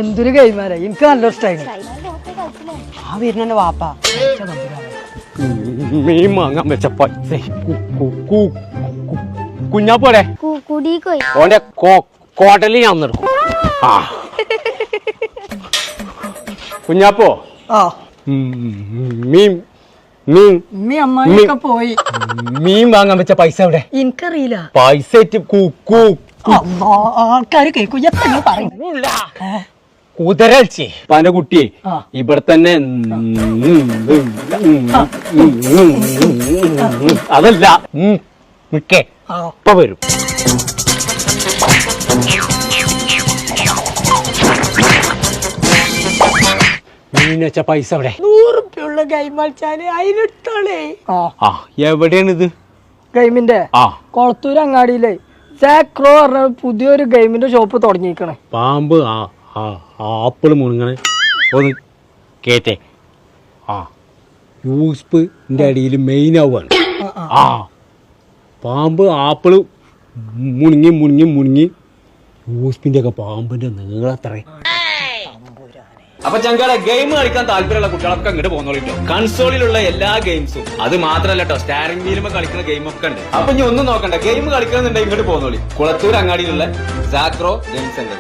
എന്തൊരു കൈമാര എനിക്ക് നല്ല ഇഷ്ടമായി ആ വരുന്നെ വാപ്പ മീൻ വാങ്ങാൻ വെച്ച പൈസ കുഞ്ഞാപ്പോടെ ഓന്റെ കോട്ടലി ഞാൻ നിർക്കും. ആ കുഞ്ഞാപ്പോ ആ മീൻ മീൻ അമ്മായിയൊക്കെ പോയി മീൻ വാങ്ങാൻ വെച്ച പൈസ എവിടെ? എനിക്കറിയില്ല. പൈസ ആൾക്കാര് കേൾക്കും എത്ര പറയും കുതിരച്ചേ പന്റെ കുട്ടിയെ ഇവിടെ തന്നെ അതല്ല നിക്കേ ഇപ്പൊ വരും. മീൻ വെച്ച പൈസ എവിടെ? 100 റുപ്യുള്ള ഗെയിം കളിച്ചാല് അതിനെടുത്തോളേ. ആ എവിടെയാണിത്? ഗെയിമിന്റെ കൊളത്തൂർ അങ്ങാടിയിലെ സാക്രോ പറഞ്ഞ പുതിയൊരു ഗെയിമിന്റെ ഷോപ്പ് തുടങ്ങിയിരിക്കണേ. പാമ്പ് ആപ്പിള് മുണുങ്ങണേ ഒന്ന് കേറ്റേ. ആ യൂസ്പിന്റെ അടിയിൽ മെയിൻ ആവുകയാണ്. ആ പാമ്പ് ആപ്പിള് മുണുങ്ങി മുണുങ്ങി മുണുങ്ങി യൂസ്പിന്റെ ഒക്കെ പാമ്പിന്റെ നീളത്രേ. അപ്പൊ ചങ്കാളെ ഗെയിം കളിക്കാൻ താല്പര്യമുള്ള കുട്ടികളൊക്കെ ഇങ്ങോട്ട് പോകുന്നോളിട്ടോ. കൺസോളിലുള്ള എല്ലാ ഗെയിംസും അത് മാത്രമല്ല കേട്ടോ, സ്റ്റാറിംഗ് വീലുമ്പോ കളിക്കുന്ന ഗെയിമൊക്കെ ഉണ്ട്. അപ്പൊ ഇനി ഒന്നും നോക്കണ്ട, ഗെയിം കളിക്കണമെന്നുണ്ടെങ്കിൽ ഇങ്ങോട്ട് പോകുന്നോളി. കുളത്തൂർ അങ്ങാടിയിലുള്ള സാക്രോ ഗെയിം സെന്റർ.